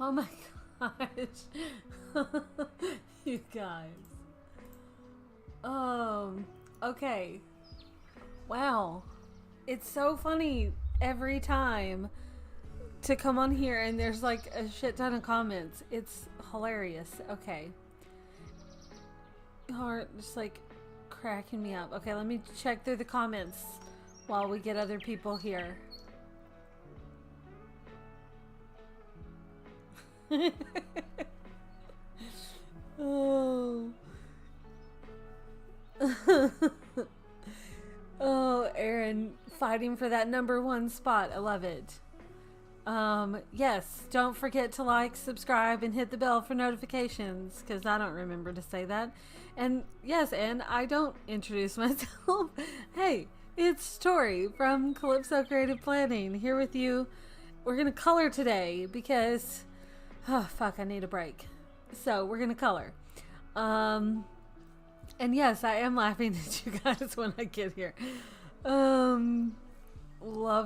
Oh my gosh. You guys. Okay. Wow. It's so funny every time to come on here and there's like a shit ton of comments. It's hilarious. Okay. Heart just like cracking me up. Okay, let me check through the comments while we get other people here. Oh. Oh, Aaron fighting for that #1 spot. I love it. Yes, don't forget to like, subscribe, and hit the bell for notifications, because I don't remember to say that. And yes, and I don't introduce myself. Hey, it's Tori from Calypso Creative Planning here with you. We're going to color today because, oh, fuck, I need a break. So we're going to color. And yes, I am laughing at you guys when I get here. Love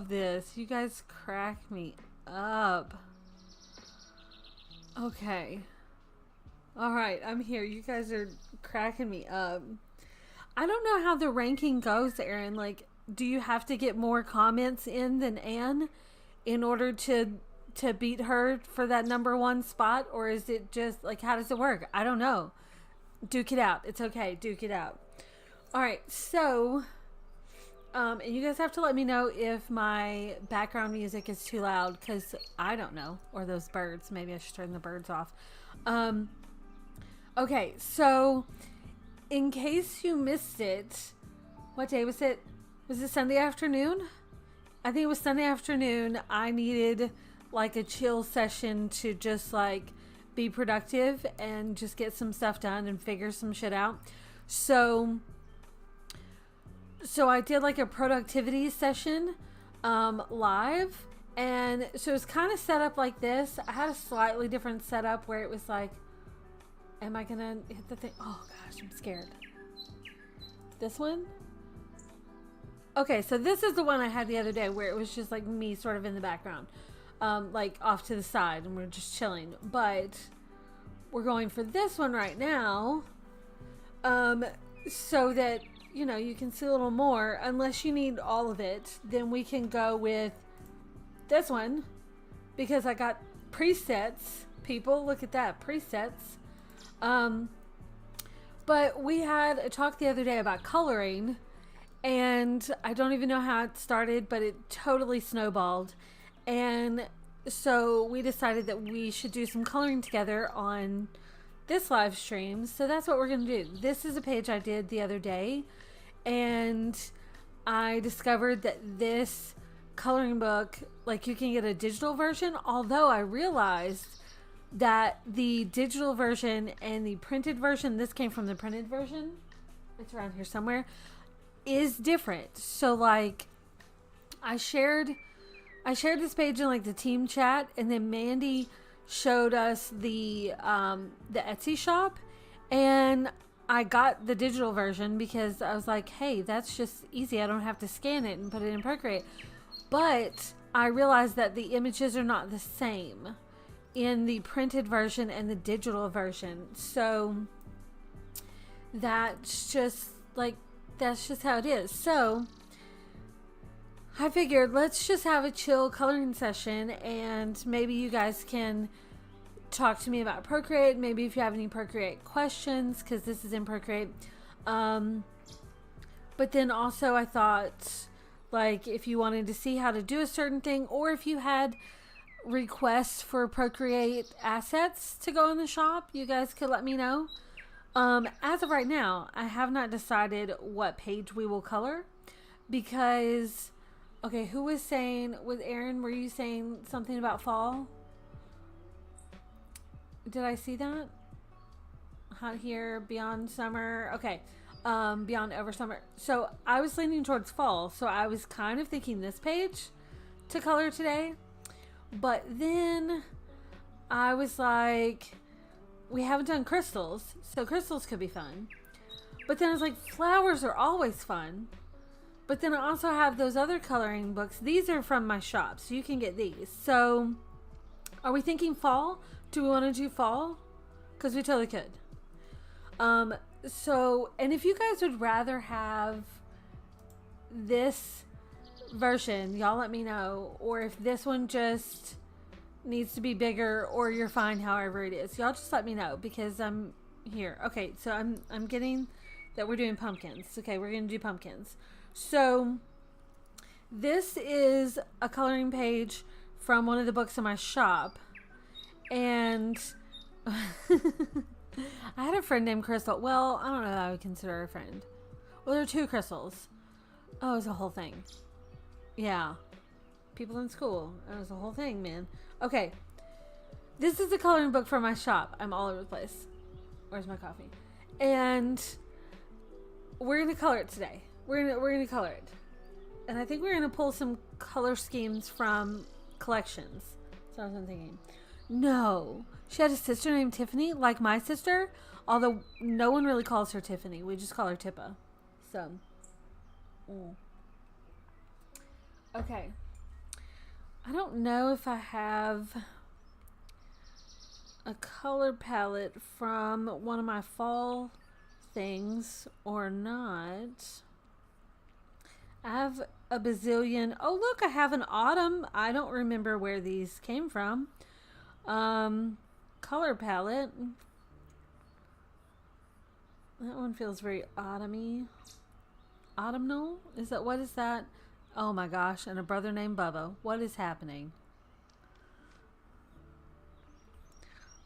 this. You guys crack me up. Okay. Alright, I'm here. You guys are cracking me up. I don't know how the ranking goes, Aaron. Like, do you have to get more comments in than Anne in order to beat her for that #1 spot? Or is it just, like, how does it work? I don't know. Duke it out. It's okay. Duke it out. Alright, so, and you guys have to let me know if my background music is too loud, because I don't know. Or those birds. Maybe I should turn the birds off. Okay, so, in case you missed it, what day was it? Was it Sunday afternoon? I think it was Sunday afternoon. I needed, like, a chill session to just, like, be productive and just get some stuff done and figure some shit out. So I did like a productivity session live, and so it's kind of set up like this. I had a slightly different setup where it was like, am I gonna hit the thing? Oh gosh, I'm scared. This one? Okay, so this is the one I had the other day where it was just like me sort of in the background. Like off to the side, and we're just chilling. But we're going for this one right now, so that, you know, you can see a little more. Unless you need all of it, then we can go with this one, because I got presets. People, look at that, presets. But we had a talk the other day about coloring, and I don't even know how it started, but it totally snowballed. And so we decided that we should do some coloring together on this live stream. So that's what we're going to do. This is a page I did the other day, and I discovered that this coloring book, like, you can get a digital version, although I realized that the digital version and the printed version, this came from the printed version, it's around here somewhere, is different. So, like, I shared this page in, like, the team chat, and then Mandy showed us the Etsy shop, and I got the digital version because I was like, hey, that's just easy. I don't have to scan it and put it in Procreate. But I realized that the images are not the same in the printed version and the digital version. So that's just how it is. So I figured, let's just have a chill coloring session, and maybe you guys can talk to me about Procreate. Maybe if you have any Procreate questions, because this is in Procreate. But then also I thought, like, if you wanted to see how to do a certain thing, or if you had requests for Procreate assets to go in the shop, you guys could let me know. As of right now, I have not decided what page we will color, because... Okay, who was saying, with Aaron, were you saying something about fall? Did I see that? Hot here, beyond summer. Okay, beyond over summer. So I was leaning towards fall, so I was kind of thinking this page to color today. But then I was like, we haven't done crystals, so crystals could be fun. But then I was like, flowers are always fun. But then I also have those other coloring books. These are from my shop, so you can get these. So Are we thinking fall? Do we want to do fall? Because we totally could. So, and if you guys would rather have this version, y'all let me know. Or if this one just needs to be bigger, or you're fine however it is. Y'all just let me know, because I'm here. Okay, so I'm getting that we're doing pumpkins. Okay, we're gonna do pumpkins. So this is a coloring page from one of the books in my shop, and I had a friend named Crystal. Well, I don't know that I would consider her a friend. Well, there are two Crystals. Oh, it was a whole thing. Yeah. People in school. It was a whole thing, man. Okay. This is a coloring book from my shop. I'm all over the place. Where's my coffee? And we're going to color it today. We're going to color it. And I think we're going to pull some color schemes from collections. That's what I'm thinking. No. She had a sister named Tiffany, like my sister. Although no one really calls her Tiffany. We just call her Tippa. So. Okay. I don't know if I have a color palette from one of my fall things or not. I have a bazillion. Oh, look, I have an autumn. I don't remember where these came from. Color palette. That one feels very autumny. Autumnal? What is that? Oh my gosh, and a brother named Bubba. What is happening?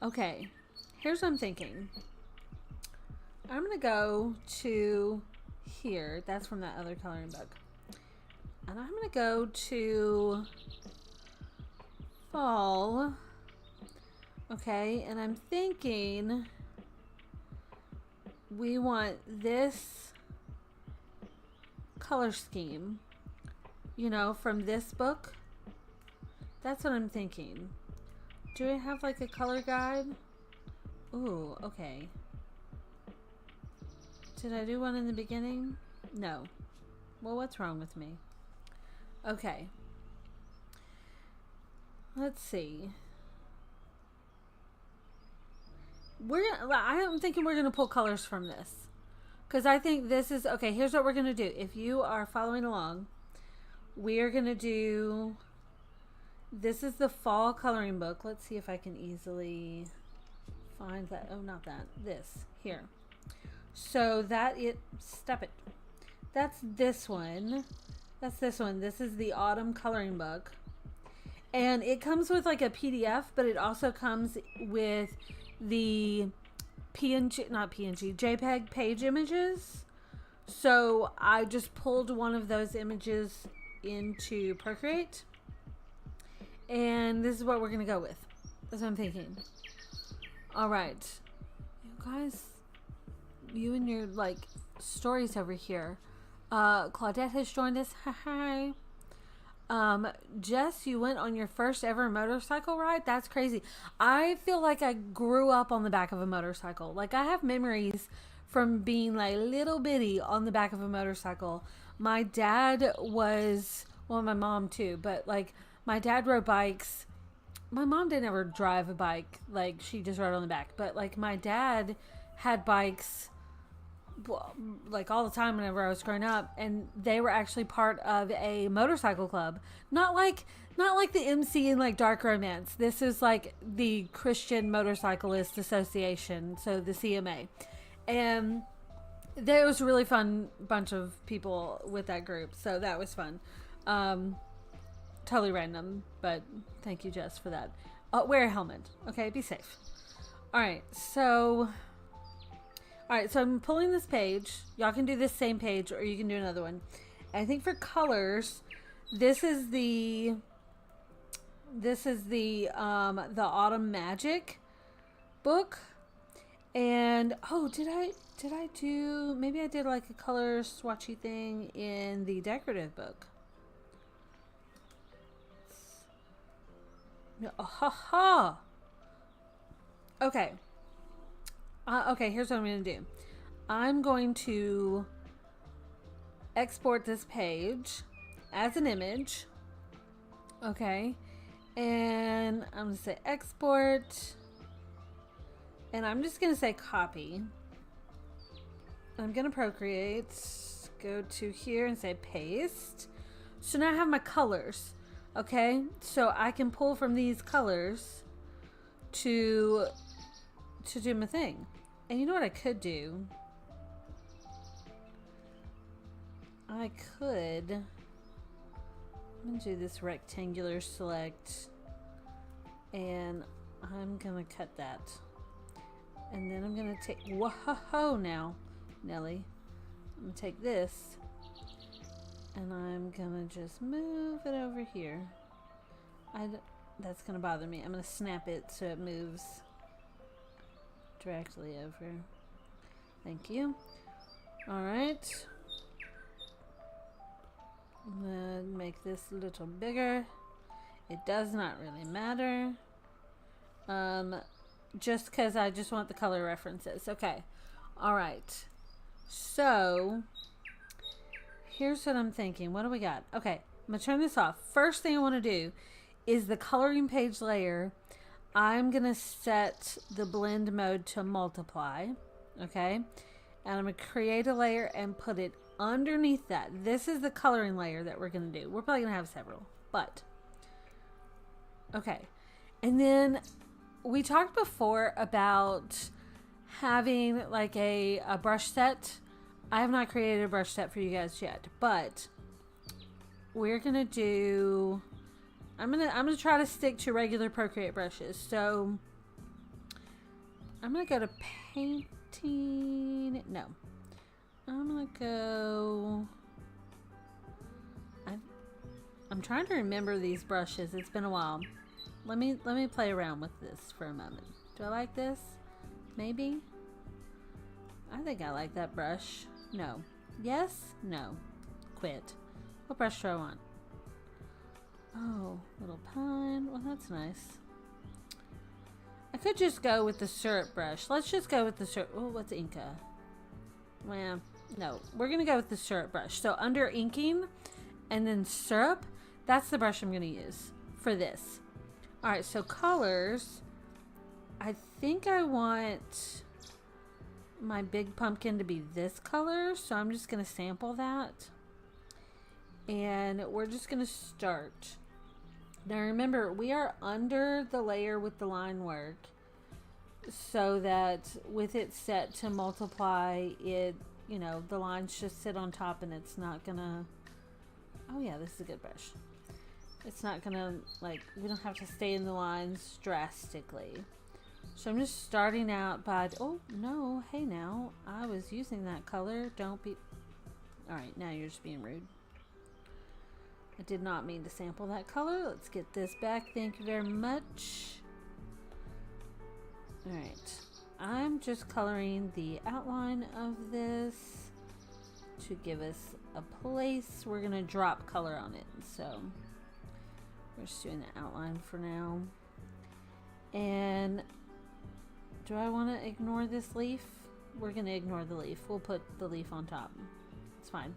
Okay, here's what I'm thinking. I'm going to go to here. That's from that other coloring book. And I'm going to go to fall. Okay, and I'm thinking we want this color scheme, you know, from this book. That's what I'm thinking. Do I have like a color guide? Ooh, okay. Did I do one in the beginning? No. Well, what's wrong with me? Okay. Let's see. I'm thinking we're gonna pull colors from this, because I think this is okay. Here's what we're gonna do. If you are following along, we are gonna do. This is the fall coloring book. Let's see if I can easily find that. Oh, not that. This here. So step it. That's this one. That's this one. This is the autumn coloring book, and it comes with like a PDF, but it also comes with the JPEG page images. So I just pulled one of those images into Procreate, and this is what we're gonna go with. That's what I'm thinking. All right, you guys, you and your like stories over here. Claudette has joined us. Hi. Jess, you went on your first ever motorcycle ride? That's crazy. I feel like I grew up on the back of a motorcycle. Like, I have memories from being like little bitty on the back of a motorcycle. My dad was, well, my mom too, but like my dad rode bikes. My mom didn't ever drive a bike. Like, she just rode on the back. But like my dad had bikes like all the time whenever I was growing up, and they were actually part of a motorcycle club. Not like the MC in like Dark Romance. This is like the Christian Motorcyclist Association, so the CMA. And there was a really fun bunch of people with that group, so that was fun. Totally random, but thank you, Jess, for that. Wear a helmet, okay? Be safe. All right, so I'm pulling this page. Y'all can do this same page, or you can do another one. I think for colors, this is the Autumn Magic book. And did I do, maybe I did like a color swatchy thing in the decorative book. Okay. Okay, here's what I'm going to do. I'm going to export this page as an image. Okay. And I'm going to say export. And I'm just going to say copy. I'm going to Procreate. Go to here and say paste. So now I have my colors. Okay, so I can pull from these colors to do my thing. And you know what I could do? I'm gonna do this rectangular select, and I'm gonna cut that. And then I'm gonna take, whoa now, Nelly. I'm gonna take this, and I'm gonna just move it over here. That's gonna bother me. I'm gonna snap it so it moves directly over. Thank you. All right. I'm gonna make this a little bigger. It does not really matter. Just because I just want the color references. Okay. All right. So here's what I'm thinking. What do we got? Okay. I'm gonna turn this off. First thing I want to do is the coloring page layer. I'm gonna set the blend mode to multiply. Okay. And I'm gonna create a layer and put it underneath that. This is the coloring layer that we're going to do. We're probably going to have several, but okay. And then we talked before about having like a brush set. I have not created a brush set for you guys yet, but we're going to do, I'm going to try to stick to regular Procreate brushes. So I'm going to go to painting. No. I'm gonna go. I'm trying to remember these brushes. It's been a while. Let me play around with this for a moment. Do I like this? Maybe. I think I like that brush. No. Yes. No. Quit. What brush do I want? Oh, little pine. Well, that's nice. I could just go with the syrup brush. Let's just go with the syrup. Oh, what's Inca? Well. No, we're going to go with the syrup brush. So under inking and then syrup, that's the brush I'm going to use for this. All right, so colors. I think I want my big pumpkin to be this color. So I'm just going to sample that. And we're just going to start. Now remember, we are under the layer with the line work. So that with it set to multiply, it, you know, the lines just sit on top and it's not gonna, oh yeah, this is a good brush. It's not gonna, like, we don't have to stay in the lines drastically. So I'm just starting out by, oh no, hey now, I was using that color, don't be, alright, now you're just being rude. I did not mean to sample that color. Let's get this back, thank you very much. Alright. I'm just coloring the outline of this to give us a place. We're going to drop color on it. So we're just doing the outline for now. And do I want to ignore this leaf? We're going to ignore the leaf. We'll put the leaf on top. It's fine.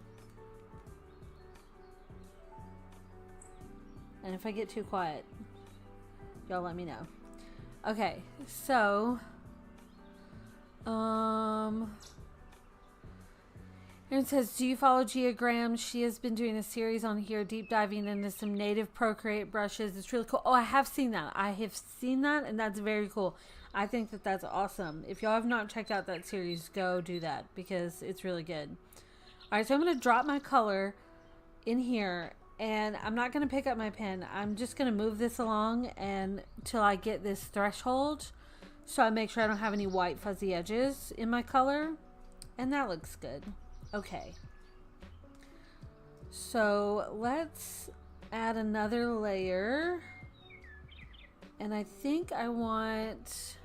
And if I get too quiet, y'all let me know. Okay, so it says, do you follow Geogram? She has been doing a series on here, deep diving into some native Procreate brushes. It's really cool. Oh, I have seen that. I have seen that, and that's very cool. I think that that's awesome. If y'all have not checked out that series, go do that because it's really good. All right, so I'm going to drop my color in here, and I'm not going to pick up my pen. I'm just going to move this along until I get this threshold. So I make sure I don't have any white fuzzy edges in my color. And that looks good. Okay. So let's add another layer. And I think I want...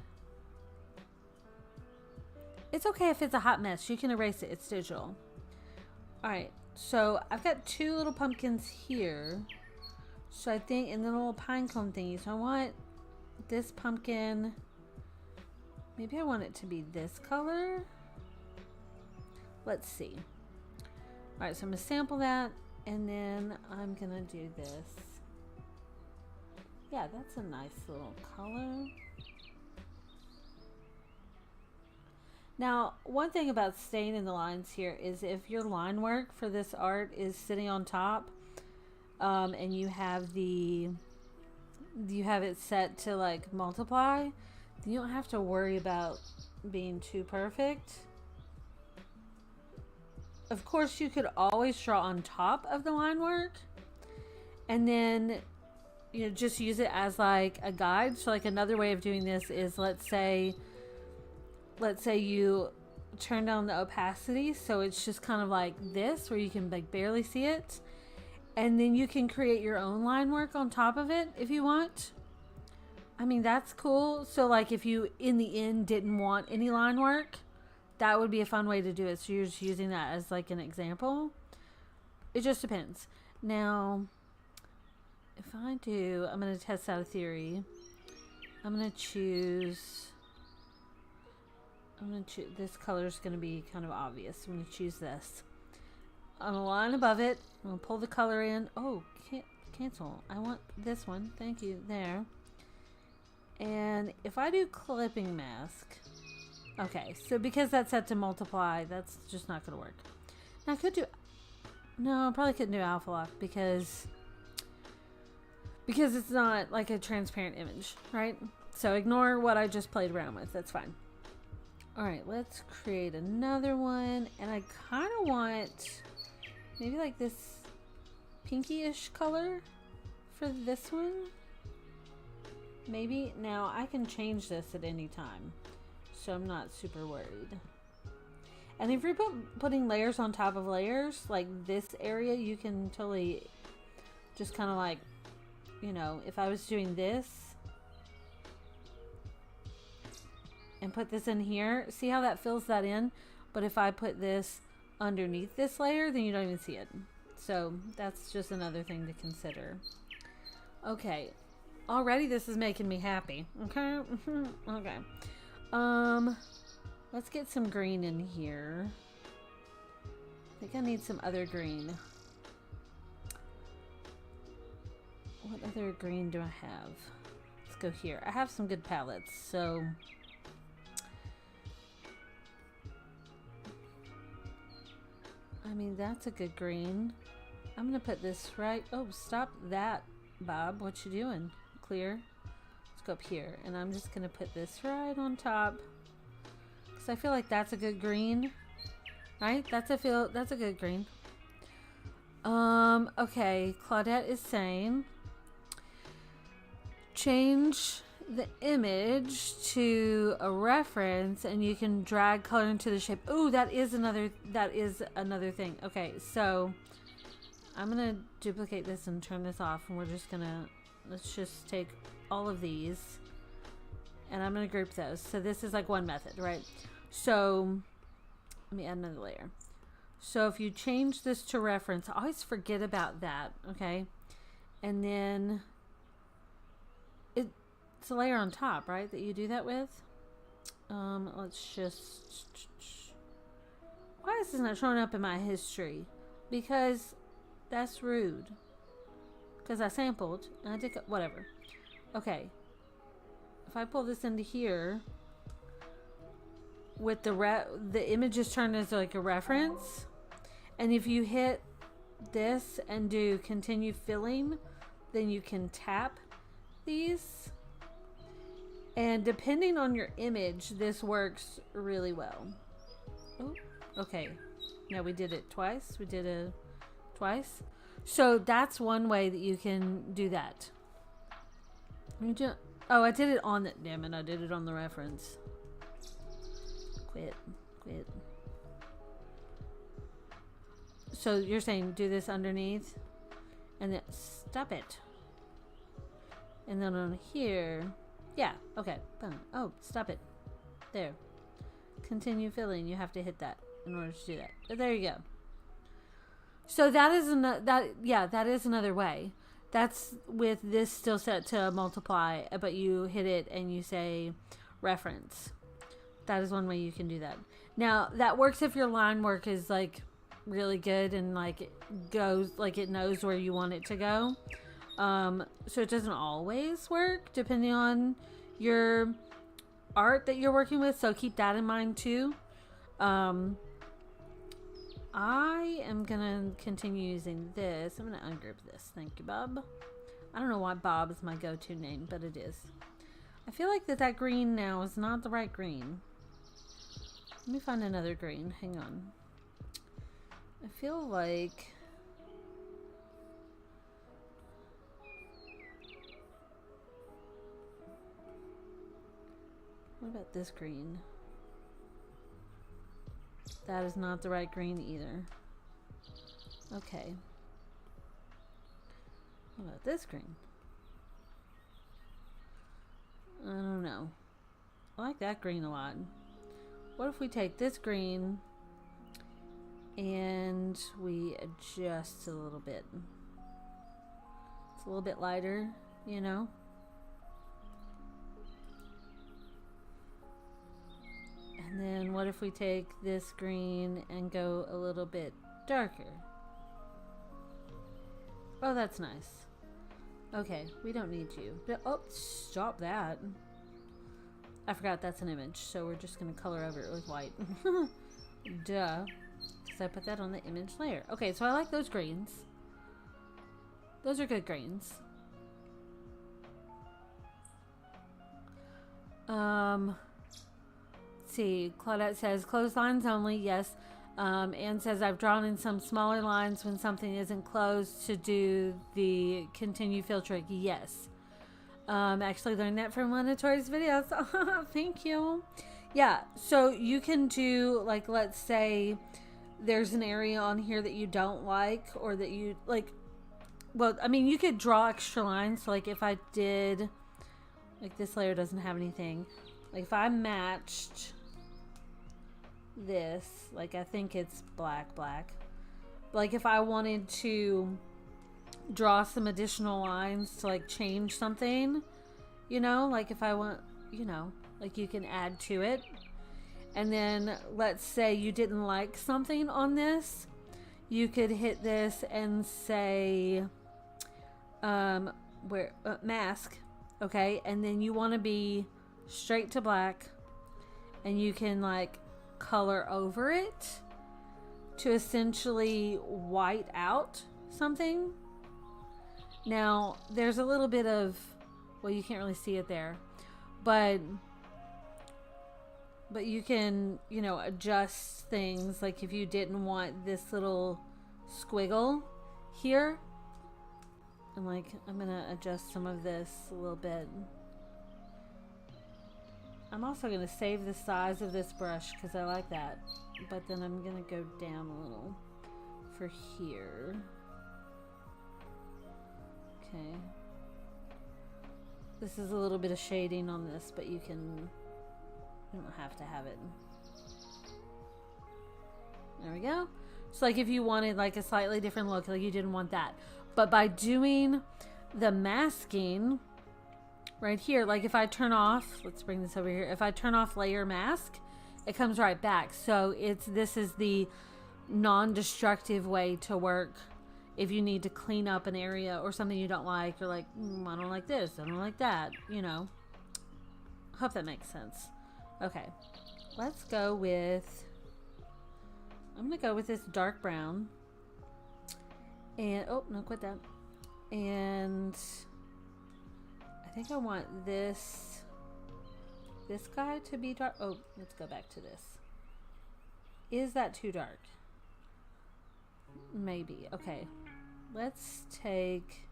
It's okay if it's a hot mess. You can erase it. It's digital. Alright. So I've got two little pumpkins here. So I think, and then a little pine cone thingy. So I want this pumpkin... Maybe I want it to be this color. Let's see. All right, so I'm gonna sample that, and then I'm gonna do this. Yeah, that's a nice little color. Now, one thing about staying in the lines here is if your line work for this art is sitting on top, and you have it set to like multiply, you don't have to worry about being too perfect. Of course, you could always draw on top of the line work, and then just use it as like a guide. So like another way of doing this is, let's say you turn down the opacity so it's just kind of like this, where you can like barely see it, and then you can create your own line work on top of it if you want. I mean, that's cool. So like if you in the end didn't want any line work, that would be a fun way to do it. So you're just using that as like an example. It just depends. Now, if I do, I'm going to test out a theory. I'm going to choose, this color is going to be kind of obvious. I'm going to choose this. On a line above it, I'm going to pull the color in. Oh, cancel. I want this one. Thank you. There. And if I do clipping mask, okay, so because that's set to multiply, that's just not going to work. Now I could do, no, I probably couldn't do alpha lock because it's not like a transparent image, right? So ignore what I just played around with. That's fine. All right, let's create another one. And I kind of want maybe like this pinky-ish color for this one. Maybe. Now I can change this at any time, so I'm not super worried. And if you're putting layers on top of layers, like this area, you can totally just kind of like, if I was doing this and put this in here, see how that fills that in? But if I put this underneath this layer, then you don't even see it. So that's just another thing to consider. Okay. Already this is making me happy. Okay. Okay. Let's get some green in here. I think I need some other green. What other green do I have? Let's go here. I have some good palettes, so I mean, that's a good green. I'm gonna put this right. Oh, stop that, Bob. What you doing? Clear. Let's go up here, and I'm just gonna put this right on top because I feel like that's a good green, right? That's a good green. Okay. Claudette is saying change the image to a reference, and you can drag color into the shape. Oh, that is another thing. Okay, so I'm gonna duplicate this and turn this off, and let's just take all of these, and I'm gonna group those. So this is like one method, right? So let me add another layer. So if you change this to reference, I always forget about that, okay? And then it's a layer on top, right, that you do that with? Let's just, why is this not showing up in my history? Because that's rude. Because I sampled and I did whatever. Okay. If I pull this into here with the image is turned as like a reference, and if you hit this and do continue filling, then you can tap these, and depending on your image, this works really well. Oh, okay. Now we did it twice. We did it twice. So that's one way that you can do that. Oh, I did it on the, damn it, I did it on the reference. Quit. So you're saying do this underneath and then stop it. And then on here, yeah, okay. Boom. Oh, stop it. There. Continue filling. You have to hit that in order to do that. But there you go. So that is another way. That's with this still set to multiply, but you hit it and you say reference. That is one way you can do that. Now that works if your line work is like really good and like it goes, like it knows where you want it to go. So it doesn't always work depending on your art that you're working with. So keep that in mind too. I am gonna continue using this. I'm gonna ungroup this. Thank you, Bob. I don't know why Bob is my go-to name, but it is. I feel like that green now is not the right green. Let me find another green. Hang on. I feel like... What about this green? That is not the right green either. Okay. What about this green? I don't know. I like that green a lot. What if we take this green and we adjust a little bit? It's a little bit lighter, you know? And then what if we take this green and go a little bit darker? Oh, that's nice. Okay, we don't need you. Oh, stop that. I forgot that's an image, so we're just going to color over it with white. Duh. Because I put that on the image layer. Okay, so I like those greens. Those are good greens. Let's see. Claudette says, clotheslines only. Yes. Anne says, I've drawn in some smaller lines when something isn't closed to do the continue fill trick. Yes. Actually learned that from one of Tori's videos. Thank you. Yeah, so you can do, like, let's say there's an area on here that you don't like, or that you, like, well, I mean, you could draw extra lines. So, like, if I did, like, this layer doesn't have anything. Like, if I matched this, like, I think it's black. Like, if I wanted to draw some additional lines to, like, change something, you know, like, if I want, you know, like, you can add to it. And then let's say you didn't like something on this, you could hit this and say mask, okay, and then you want to be straight to black, and you can, like, color over it to essentially white out something. Now, there's a little bit of, well, you can't really see it there, but you can, you know, adjust things. Like, if you didn't want this little squiggle here, and, like, I'm gonna adjust some of this a little bit. I'm also gonna save the size of this brush because I like that, but then I'm gonna go down a little for here. Okay. This is a little bit of shading on this, but you don't have to have it. There we go. So, like, if you wanted, like, a slightly different look, like, you didn't want that. But by doing the masking right here, like, if I turn off, let's bring this over here. If I turn off layer mask, it comes right back. So this is the non-destructive way to work if you need to clean up an area or something you don't like. You're like, I don't like this, I don't like that, you know. Hope that makes sense. Okay, let's go with, I'm gonna go with this dark brown. And, oh, no, quit that. And I think I want this guy to be dark. Oh, let's go back to this. Is that too dark? Maybe. Okay. Let's take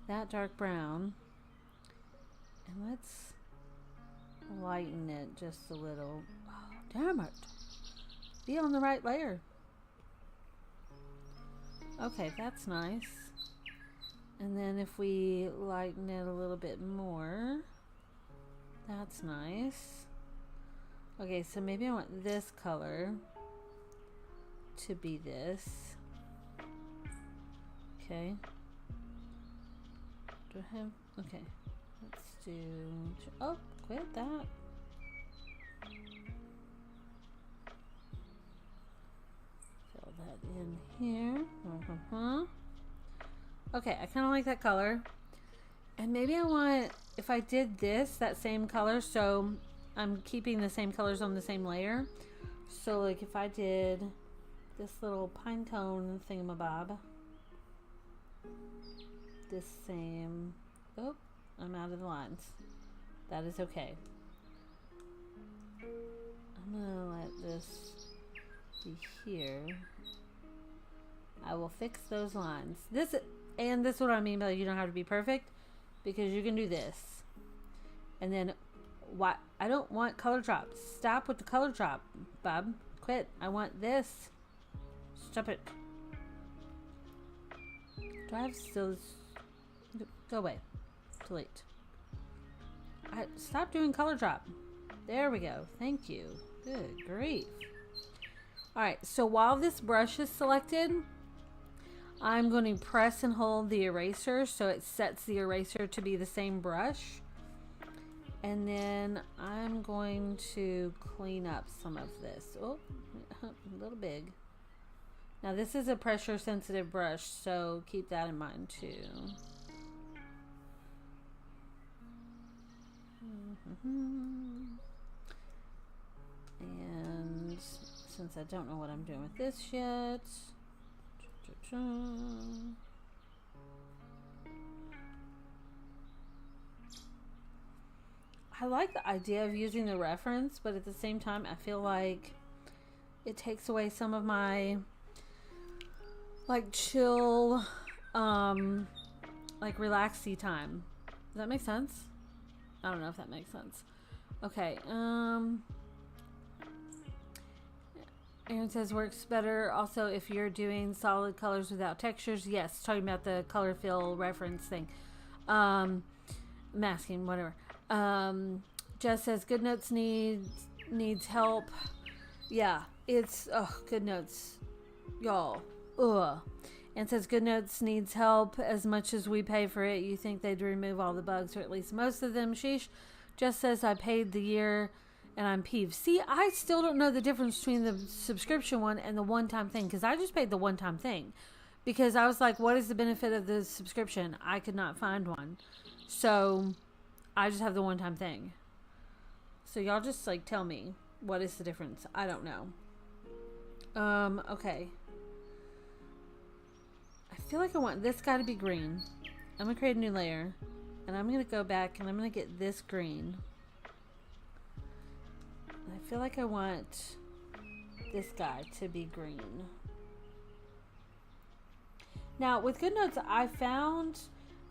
that dark brown and let's lighten it just a little. Oh, damn it. Be on the right layer. Okay, that's nice. And then if we lighten it a little bit more, that's nice. Okay, so maybe I want this color to be this. Okay. Do I have, okay. Let's do, oh, quit that. Fill that in here. Okay, I kind of like that color. And maybe I want, if I did this, that same color, so I'm keeping the same colors on the same layer. So like if I did this little pine cone thingamabob, this same, oh, I'm out of the lines. That is okay. I'm gonna let this be here. I will fix those lines. This is what I mean by you don't have to be perfect, because you can do this. And then what? I don't want color drop. Stop with the color drop, Bob. Quit. I want this. Stop it. Do I have still? Go away. Delete. Stop doing color drop. There we go. Thank you. Good grief. Alright, so while this brush is selected, I'm going to press and hold the eraser so it sets the eraser to be the same brush. And then I'm going to clean up some of this. Oh, a little big. Now this is a pressure sensitive brush, so keep that in mind too. And since I don't know what I'm doing with this yet, I like the idea of using the reference, but at the same time I feel like it takes away some of my like chill like relaxy time. Does that make sense? I don't know if that makes sense. Okay, Aaron says works better also if you're doing solid colors without textures. Yes, talking about the color fill reference thing. Masking, whatever. Jess says Good Notes needs help. Yeah, it's Good Notes, y'all. Ugh. And says Good Notes needs help as much as we pay for it. You think they'd remove all the bugs, or at least most of them? Sheesh. Jess says I paid the year and I'm peeved. See, I still don't know the difference between the subscription one and the one-time thing, because I just paid the one-time thing. Because I was like, what is the benefit of the subscription? I could not find one. So I just have the one-time thing. So y'all just like tell me, what is the difference? I don't know. Okay. I feel like I want this guy to be green. I'm going to create a new layer. And I'm going to go back and I'm going to get this green. I feel like I want this guy to be green. Now, with Good Notes, I found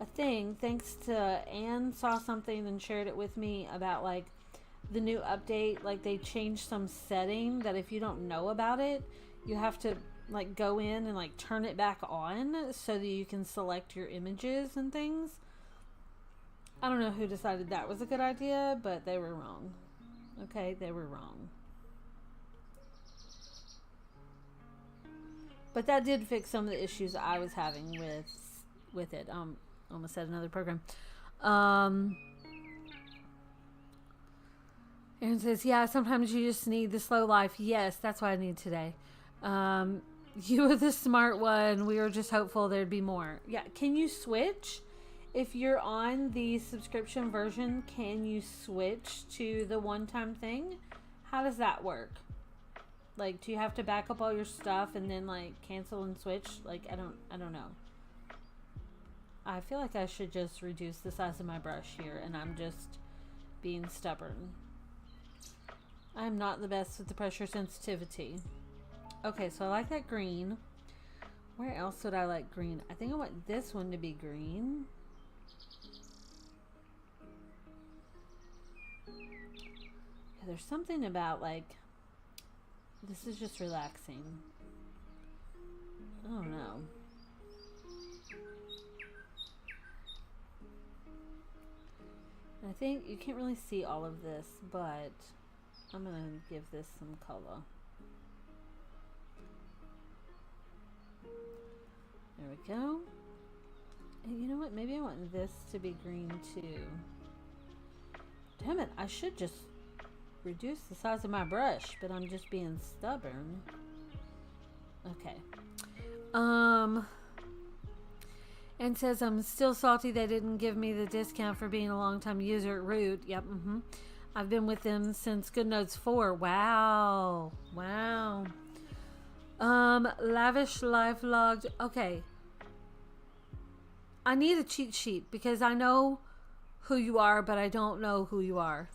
a thing, thanks to Anne saw something and shared it with me about like the new update. Like they changed some setting that if you don't know about it, you have to like go in and like turn it back on so that you can select your images and things. I don't know who decided that was a good idea, but they were wrong. Okay, they were wrong. But that did fix some of the issues I was having with it. Almost said another program. Aaron says, yeah, sometimes you just need the slow life. Yes, that's what I need today. You were the smart one. We were just hopeful there'd be more. Yeah, can you switch? If you're on the subscription version, can you switch to the one-time thing? How does that work? Like, do you have to back up all your stuff and then like cancel and switch? Like, I don't know. I feel like I should just reduce the size of my brush here, and I'm just being stubborn. I'm not the best with the pressure sensitivity. Okay, so I like that green. Where else would I like green? I think I want this one to be green. Yeah, there's something about like, this is just relaxing. I don't know. I think you can't really see all of this, but I'm going to give this some color. There we go. And you know what? Maybe I want this to be green too. Damn it, I should just reduce the size of my brush, but I'm just being stubborn. Okay. And says, I'm still salty they didn't give me the discount for being a long-time user at Root. Yep, I've been with them since GoodNotes 4. Wow. Wow. Lavish life logged. Okay. I need a cheat sheet because I know who you are, but I don't know who you are.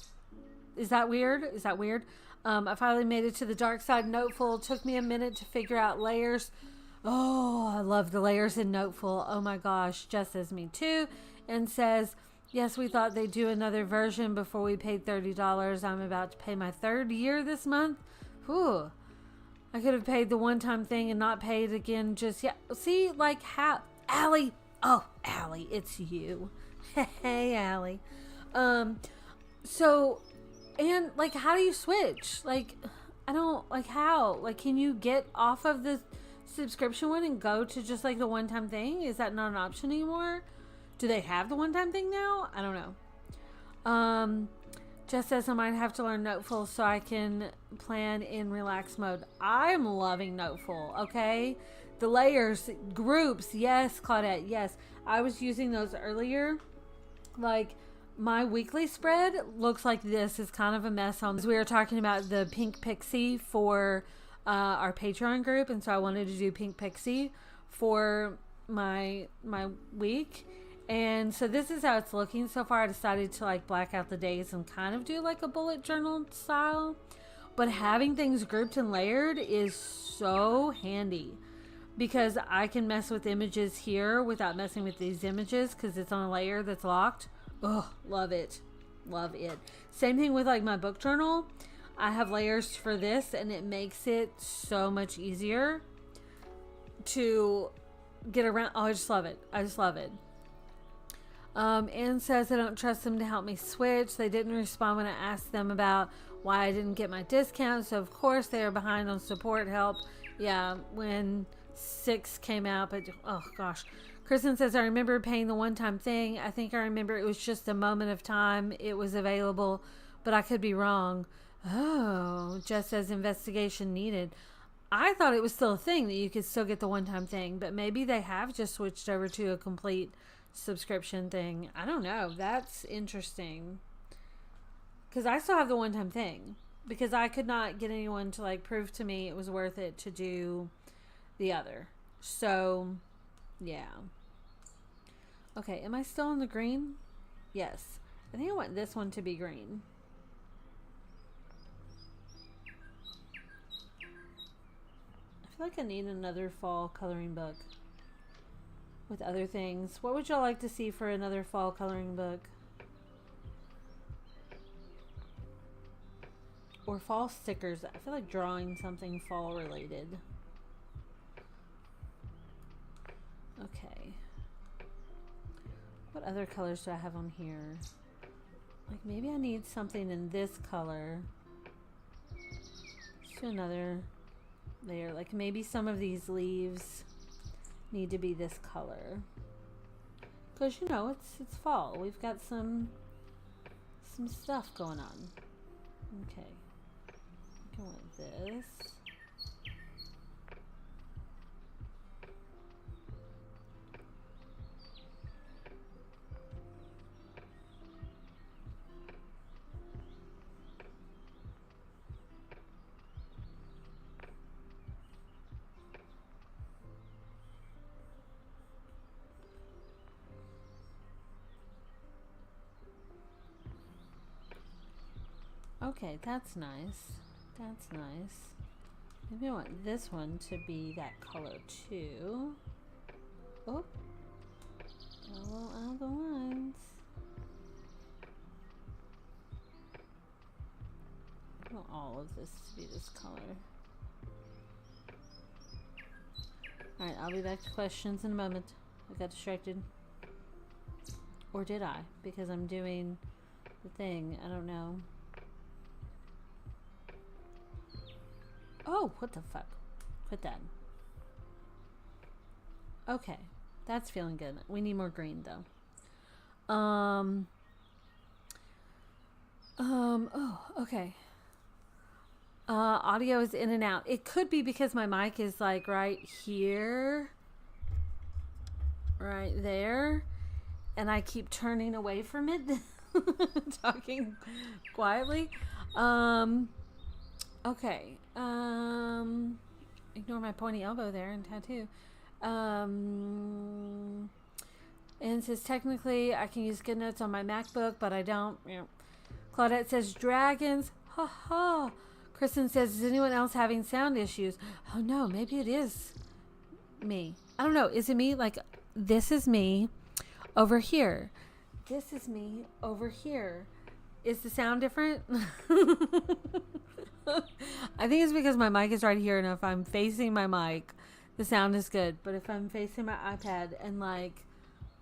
Is that weird? Is that weird? I finally made it to the dark side Noteful. It took me a minute to figure out layers. Oh, I love the layers in Noteful. Oh my gosh. Jess says me too. And says, yes, we thought they'd do another version before we paid $30. I'm about to pay my 3rd year this month. Whew. I could have paid the one-time thing and not paid again just yet. See, like how... Allie. Oh, Allie, it's you. Hey, Allie. So, and like, how do you switch? Like, I don't, like, how? Like, can you get off of the subscription one and go to just like the one-time thing? Is that not an option anymore? Do they have the one-time thing now? I don't know. Jess says I might have to learn Noteful so I can plan in relax mode. I'm loving Noteful, okay? The layers, groups, yes, Claudette, yes. I was using those earlier. Like, my weekly spread looks like this. Is kind of a mess on. We were talking about the Pink Pixie for our Patreon group, and so I wanted to do Pink Pixie for my week. And so this is how it's looking so far. I decided to like black out the days and kind of do like a bullet journal style. But having things grouped and layered is so handy because I can mess with images here without messing with these images because it's on a layer that's locked. Oh, love it. Love it. Same thing with like my book journal. I have layers for this and it makes it so much easier to get around. Oh, I just love it. I just love it. Anne says I don't trust them to help me switch. They didn't respond when I asked them about why I didn't get my discount. So of course they are behind on support help. Yeah, when 6 came out, but oh gosh. Kristen says I remember paying the one-time thing. I think I remember it was just a moment of time it was available, but I could be wrong. Oh, Jess says investigation needed. I thought it was still a thing that you could still get the one-time thing, but maybe they have just switched over to a complete subscription thing. I don't know. That's interesting. Because I still have the one-time thing. Because I could not get anyone to like prove to me it was worth it to do the other. So, yeah. Okay, am I still in the green? Yes. I think I want this one to be green. I feel like I need another fall coloring book with other things. What would y'all like to see for another fall coloring book? Or fall stickers. I feel like drawing something fall related. Okay. What other colors do I have on here? Like maybe I need something in this color. Let's do another layer. Like maybe some of these leaves need to be this color. Because you know it's fall. We've got some stuff going on. Okay. I can want this. Okay, that's nice. That's nice. Maybe I want this one to be that color too. Oh, a little out of the lines. I want all of this to be this color. Alright, I'll be back to questions in a moment. I got distracted. Or did I? Because I'm doing the thing. I don't know. Oh, what the fuck? Quit that. Okay. That's feeling good. We need more green though. Oh, okay. Audio is in and out. It could be because my mic is like right here. right there. And I keep turning away from it, talking quietly. Okay. Ignore my pointy elbow there and tattoo. And it says, technically, I can use GoodNotes on my MacBook, but I don't. Claudette says, dragons. Ha ha. Kristen says, is anyone else having sound issues? Oh, no. Maybe it is me. I don't know. Is it me? Like, this is me over here. This is me over here. Is the sound different? I think it's because my mic is right here, and if I'm facing my mic, the sound is good. But if I'm facing my iPad and like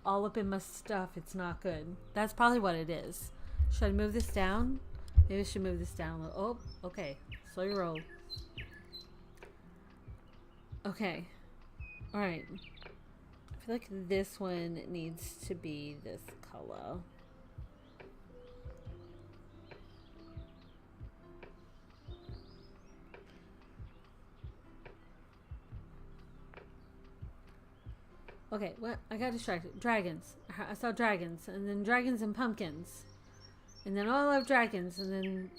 all up in my stuff, it's not good. That's probably what it is. Should I move this down? Maybe I should move this down a little. Oh, okay. Slow your roll. Okay. All right. I feel like this one needs to be this color. Okay, what? I got distracted. Dragons. I saw dragons, and then dragons and pumpkins. And then all of dragons, and then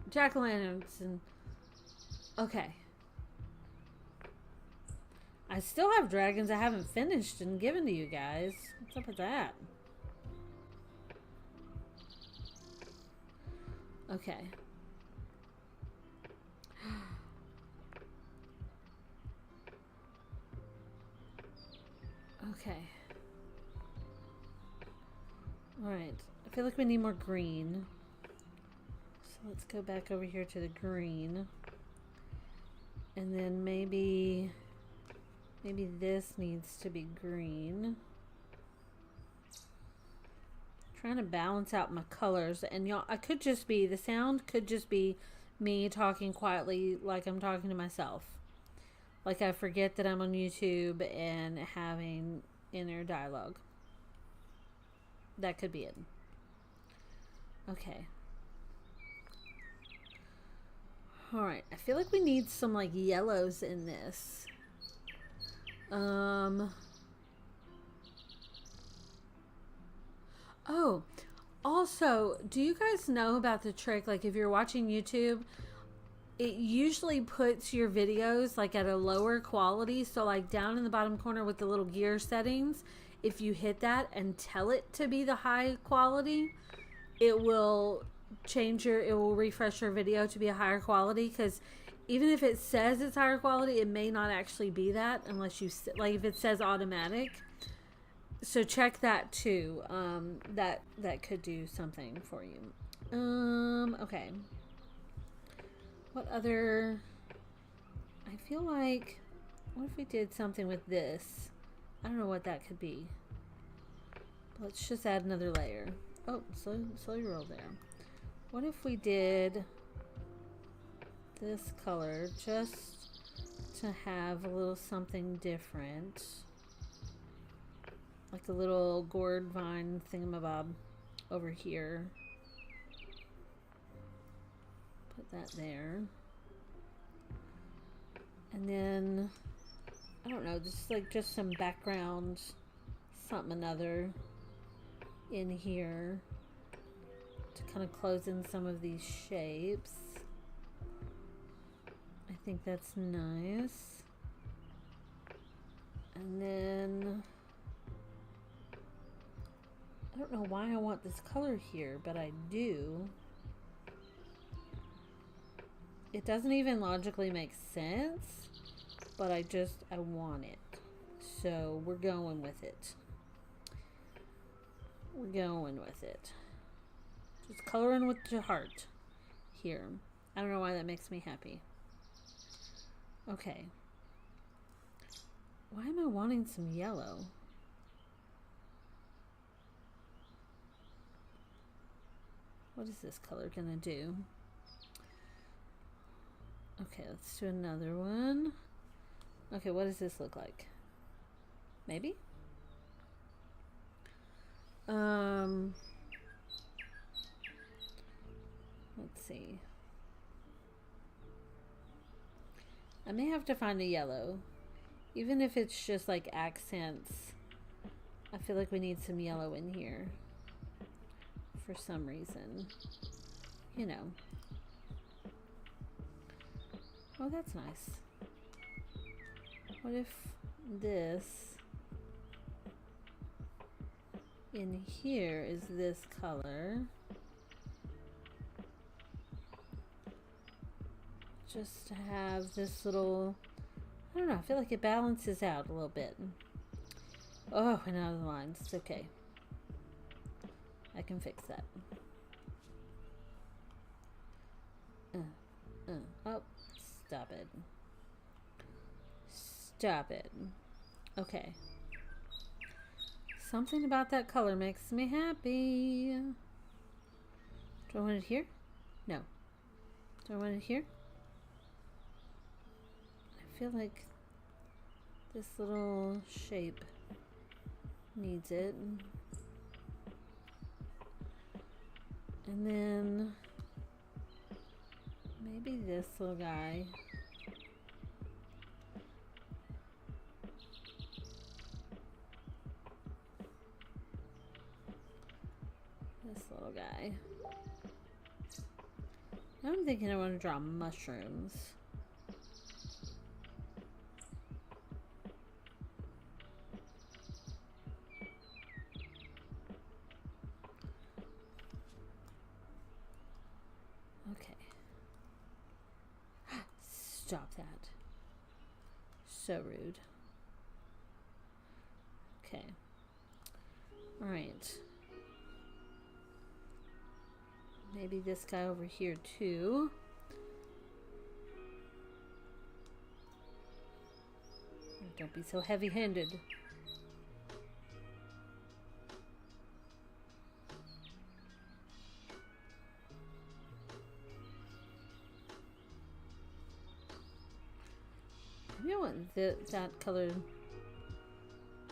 jack-o'-lanterns, and... Okay. I still have dragons I haven't finished and given to you guys. What's up with that? Okay. Okay. Alright. I feel like we need more green. So let's go back over here to the green. And then maybe this needs to be green. Trying to balance out my colors. And y'all, the sound could just be me talking quietly like I'm talking to myself. Like I forget that I'm on YouTube and having inner dialogue. That could be it. Okay. Alright, I feel like we need some like yellows in this. Oh, also, do you guys know about the trick? Like if you're watching YouTube, it usually puts your videos like at a lower quality. So like down in the bottom corner with the little gear settings, if you hit that and tell it to be the high quality, it will refresh your video to be a higher quality. Because even if it says it's higher quality, it may not actually be that unless you, like if it says automatic. So check that too. That could do something for you. Okay. What other... I feel like... What if we did something with this? I don't know what that could be. Let's just add another layer. Oh, slow your roll there. What if we did this color just to have a little something different? Like a little gourd vine thingamabob over here. Put that there. And then, I don't know, just some background, something another in here to kind of close in some of these shapes. I think that's nice. And then, I don't know why I want this color here, but I do. It doesn't even logically make sense, but I want it. So we're going with it. We're going with it. Just coloring with your heart here. I don't know why that makes me happy. Okay. Why am I wanting some yellow? What is this color gonna do? Okay, let's do another one. Okay, what does this look like? Maybe? Let's see. I may have to find a yellow. Even if it's just like accents I feel like we need some yellow in here for some reason. You know. Oh, that's nice. What if this in here is this color? Just to have this little, I don't know, I feel like it balances out a little bit. Oh, and out of the lines. It's okay. I can fix that. Oh, stop it. Stop it. Okay. Something about that color makes me happy. Do I want it here? No. Do I want it here? I feel like this little shape needs it. And then maybe this little guy. This little guy. I'm thinking I want to draw mushrooms. Okay. Stop that. So rude. Okay. All right. Maybe this guy over here too. Don't be so heavy-handed. Maybe I want that color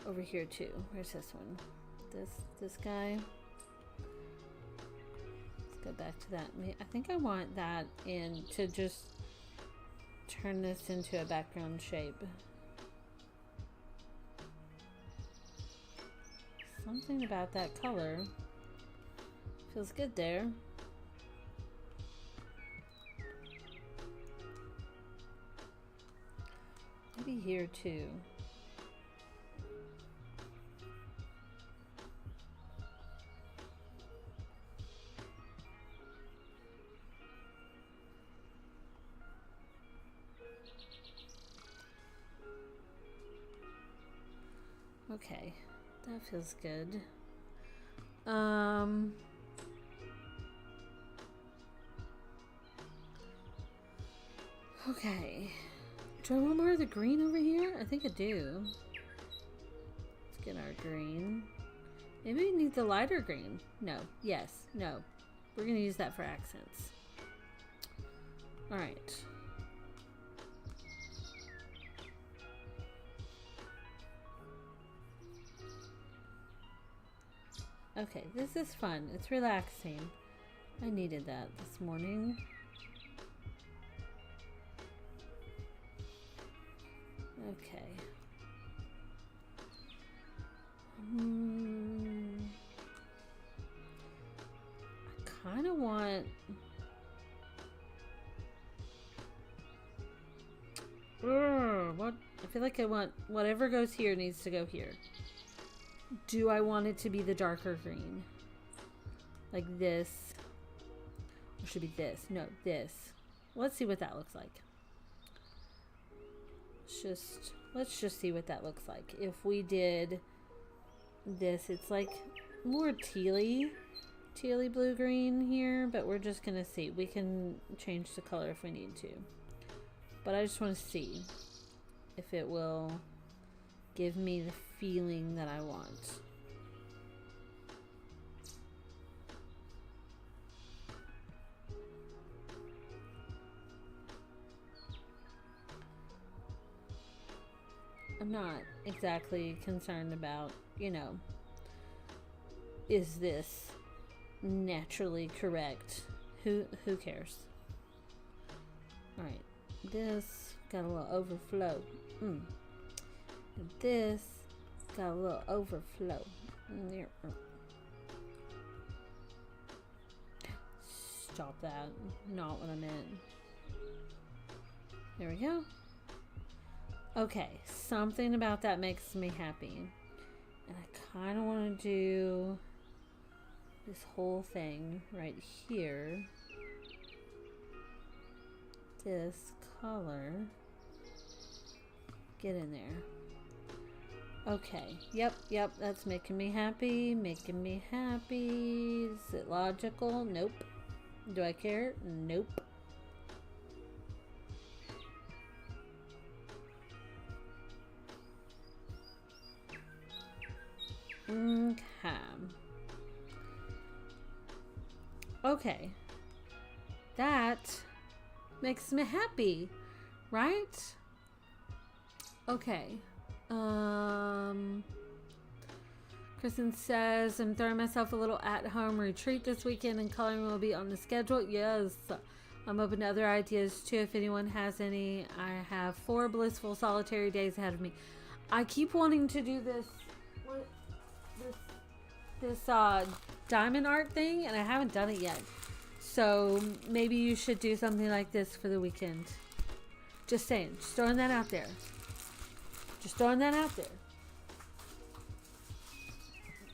over here too. Where's this one? This guy. Go back to that. I think I want that in to just turn this into a background shape. Something about that color feels good there. Maybe here too. Okay, that feels good. Okay. Do I want more of the green over here? I think I do. Let's get our green. Maybe we need the lighter green. No. Yes. No. We're gonna use that for accents. Alright. Okay, this is fun. It's relaxing. I needed that this morning. Okay. I kind of want... what? I feel like I want whatever goes here needs to go here. Do I want it to be the darker green? Like this? Or should it be this? No, this. Let's see what that looks like. Let's just see what that looks like. If we did this, it's like more tealy blue green here, but we're just gonna see. We can change the color if we need to. But I just want to see if it will give me the feeling that I want. I'm not exactly concerned about, you know, is this naturally correct? Who cares? All right, this got a little overflow. And this Got a little overflow. Stop that. Not what I meant. There we go. Okay, something about that makes me happy. And I kind of want to do this whole thing right here. This color. Get in there. Okay, yep, that's making me happy. Making me happy. Is it logical? Nope. Do I care? Nope. Okay. That makes me happy, right? Okay. Kristen says, I'm throwing myself a little at-home retreat this weekend and coloring will be on the schedule. Yes. I'm open to other ideas too if anyone has any. I have 4 blissful solitary days ahead of me. I keep wanting to do this diamond art thing and I haven't done it yet. So maybe you should do something like this for the weekend. Just saying. Just throwing that out there. Just throwing that out there.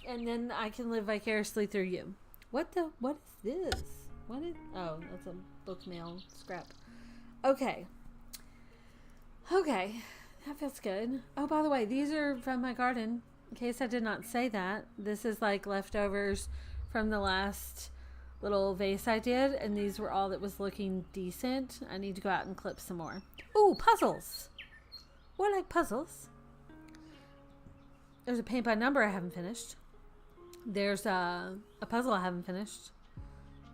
And then I can live vicariously through you. What is this? Oh, that's a book mail scrap. Okay. Okay. That feels good. Oh, by the way, these are from my garden. In case I did not say that. This is like leftovers from the last little vase I did. And these were all that was looking decent. I need to go out and clip some more. Ooh, puzzles. Well, I like puzzles. There's a paint by number I haven't finished. There's a puzzle I haven't finished.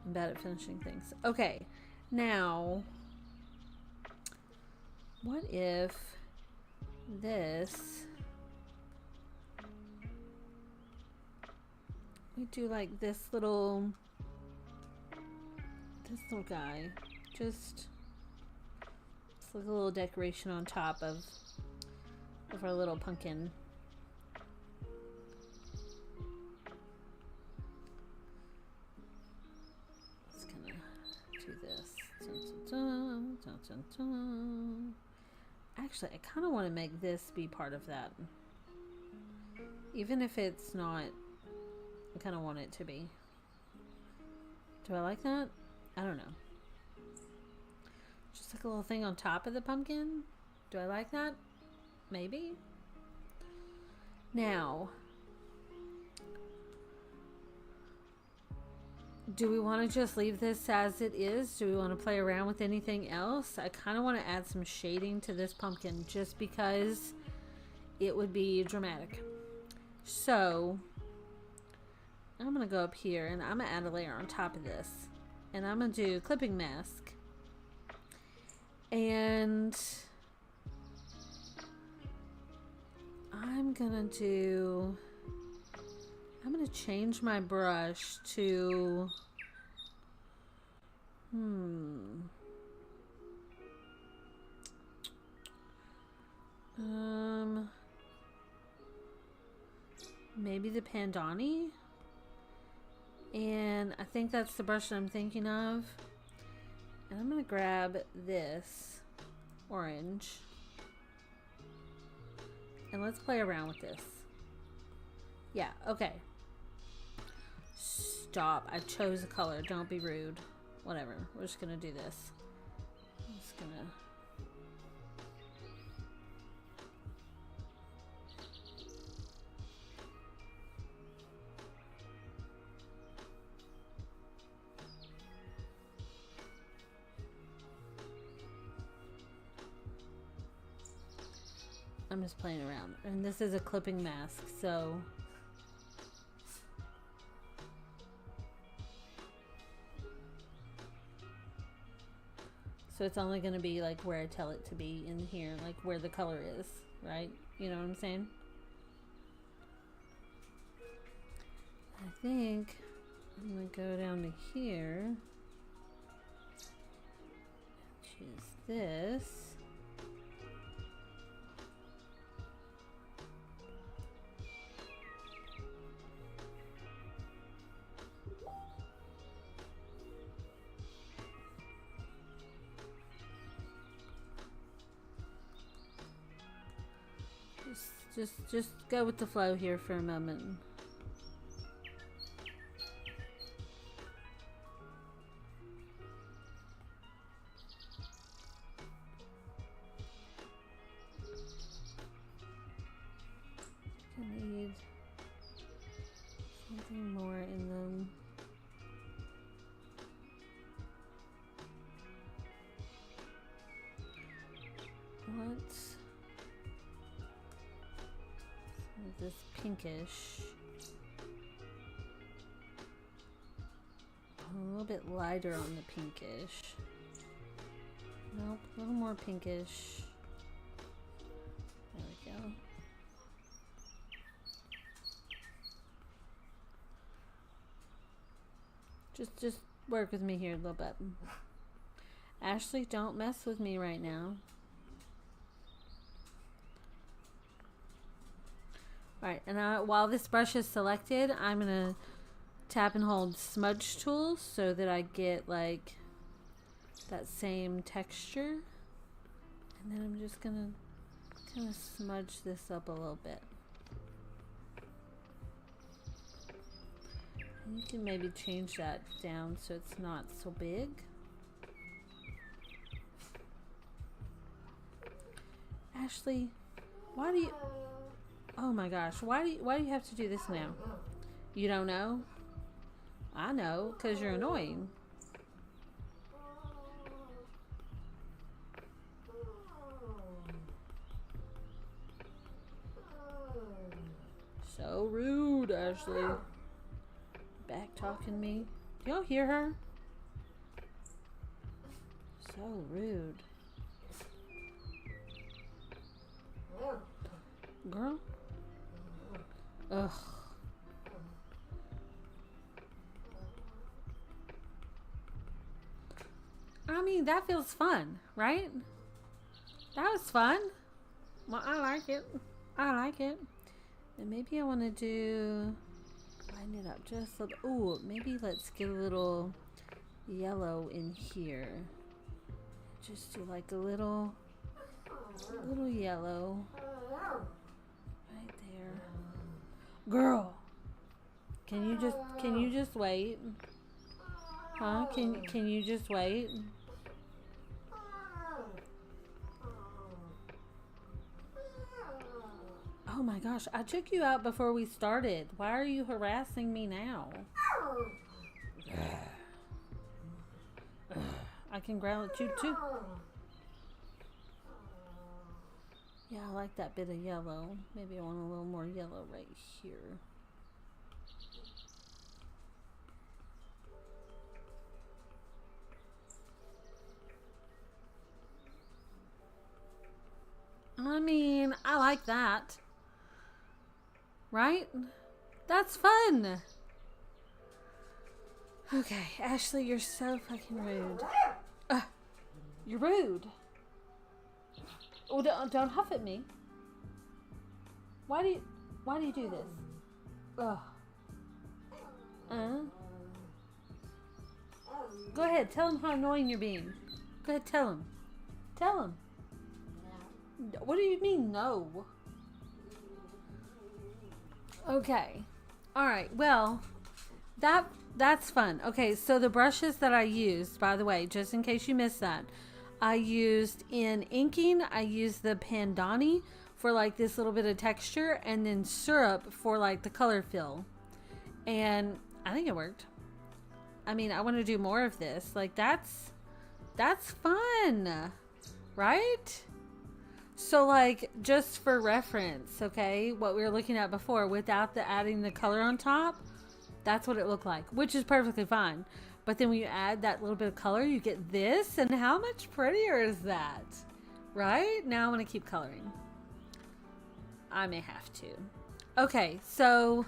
I'm bad at finishing things. Okay, now, what if this, we do like this little guy, just it's like a little decoration on top of our little pumpkin. Actually, I kind of want to make this be part of that. Even if it's not, I kind of want it to be. Do I like that? I don't know. Just like a little thing on top of the pumpkin. Do I like that? Maybe. Now, do we want to just leave this as it is? Do we want to play around with anything else? I kind of want to add some shading to this pumpkin just because it would be dramatic. So, I'm going to go up here and I'm going to add a layer on top of this. And I'm going to do clipping mask. And I'm going to change my brush to maybe the Pandani, and I think that's the brush that I'm thinking of. And I'm gonna grab this orange and let's play around with this. Yeah, okay. Stop. I chose a color. Don't be rude. Whatever. We're just gonna do this. I'm just gonna... I'm just playing around. And this is a clipping mask, so... So it's only going to be like where I tell it to be in here, like where the color is, right? You know what I'm saying? I think I'm going to go down to here. Choose this. Just go with the flow here for a moment. I need something more in them. What's this pinkish? A little bit lighter on the pinkish. Nope, a little more pinkish. There we go. Just work with me here a little bit. Ashley, don't mess with me right now. Alright, and while this brush is selected, I'm gonna tap and hold smudge tool so that I get like that same texture. And then I'm just gonna kind of smudge this up a little bit. And you can maybe change that down so it's not so big. Ashley, why do you... Oh my gosh, why do you have to do this now? You don't know? I know, because you're annoying. So rude, Ashley. Back talking me. Y'all hear her? So rude. Girl. Ugh. I mean, that feels fun, right? That was fun. Well, I like it. I like it. And maybe I want to do... Line it up just a little. Ooh, maybe let's get a little yellow in here. Just do like a little yellow right there. Girl, can you just wait? Huh? Can you just wait? Oh my gosh, I took you out before we started. Why are you harassing me now? I can growl at you too. Yeah, I like that bit of yellow. Maybe I want a little more yellow right here. I mean, I like that. Right? That's fun. Okay, Ashley, you're so fucking rude. You're rude. Oh, don't huff at me. Why do you do this? Ugh. Go ahead, tell him how annoying you're being. Go ahead, tell him. Tell him. What do you mean, no? Okay. Alright, well, that's fun. Okay, so the brushes that I used, by the way, just in case you missed that, I used in inking, I used the Pandani for like this little bit of texture, and then syrup for like the color fill. And I think it worked. I mean, I want to do more of this. Like, that's fun, right? So, like, just for reference, okay, what we were looking at before, without adding the color on top, that's what it looked like, which is perfectly fine. But then when you add that little bit of color, you get this, and how much prettier is that, right? Now I want to keep coloring. I may have to. Okay, so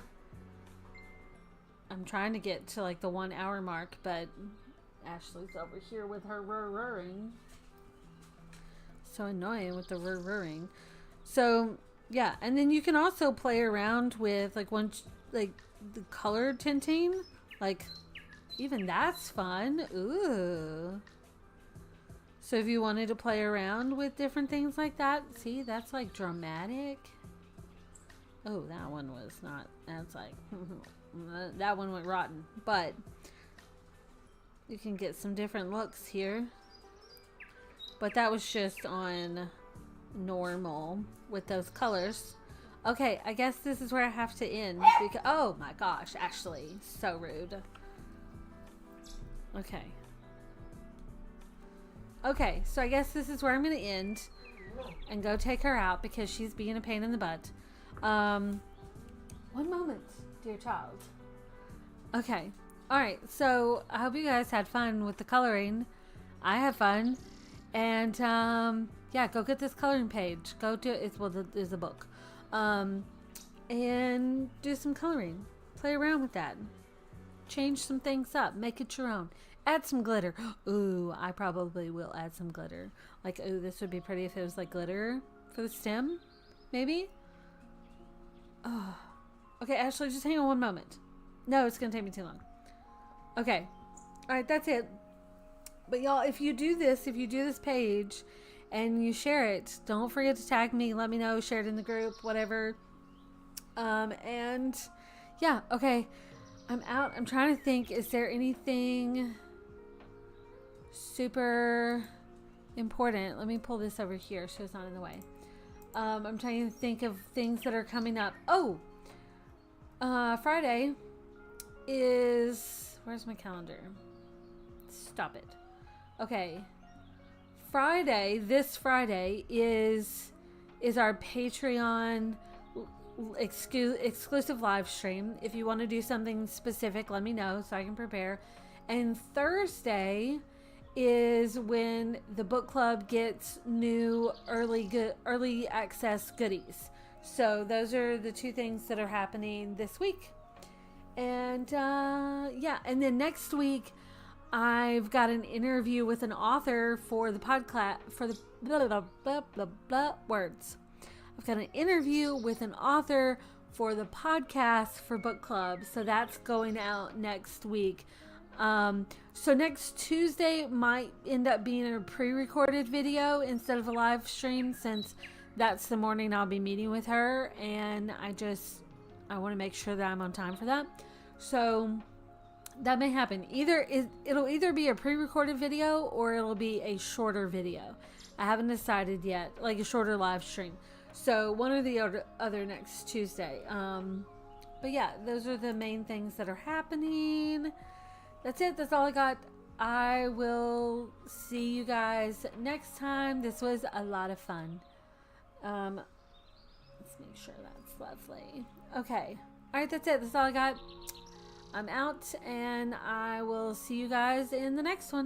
I'm trying to get to, like, the 1 hour mark, but Ashley's over here with her roaring. So annoying with the whirring. So yeah, and then you can also play around with like the color tinting, like even that's fun. Ooh. So if you wanted to play around with different things like that, see, that's like dramatic. Oh, that one was not, that's like, that one went rotten. But you can get some different looks here. But that was just on normal with those colors. Okay, I guess this is where I have to end. Because, oh my gosh, Ashley, so rude. Okay. Okay, so I guess this is where I'm going to end and go take her out because she's being a pain in the butt. One moment, dear child. Okay. All right, so I hope you guys had fun with the coloring. I had fun. And, yeah, go get this coloring page. Go do it. There's a book. And do some coloring. Play around with that. Change some things up. Make it your own. Add some glitter. Ooh, I probably will add some glitter. Like, ooh, this would be pretty if it was like glitter for the stem. Maybe? Oh. Okay, Ashley, just hang on one moment. No, it's going to take me too long. Okay. All right, that's it. But y'all, if you do this page and you share it, don't forget to tag me. Let me know. Share it in the group, whatever. And yeah, okay. I'm out. I'm trying to think. Is there anything super important? Let me pull this over here so it's not in the way. I'm trying to think of things that are coming up. Oh, Friday is, where's my calendar? Stop it. Okay. This Friday is our Patreon exclusive live stream. If you want to do something specific, let me know so I can prepare. And Thursday is when the book club gets new early access goodies. So those are the two things that are happening this week. And yeah, and then next week I've got an interview with an author for the podcast, for the words. I've got an interview with an author for the podcast for book club. So that's going out next week. So next Tuesday might end up being a pre-recorded video instead of a live stream, since that's the morning I'll be meeting with her. And I want to make sure that I'm on time for that. So that may happen. It'll either be a pre-recorded video or it'll be a shorter video. I haven't decided yet, like a shorter live stream. So one or the other next Tuesday. But yeah, those are the main things that are happening. That's it. That's all I got. I will see you guys next time. This was a lot of fun. Let's make sure that's lovely. Okay. All right, that's it. That's all I got. I'm out, and I will see you guys in the next one.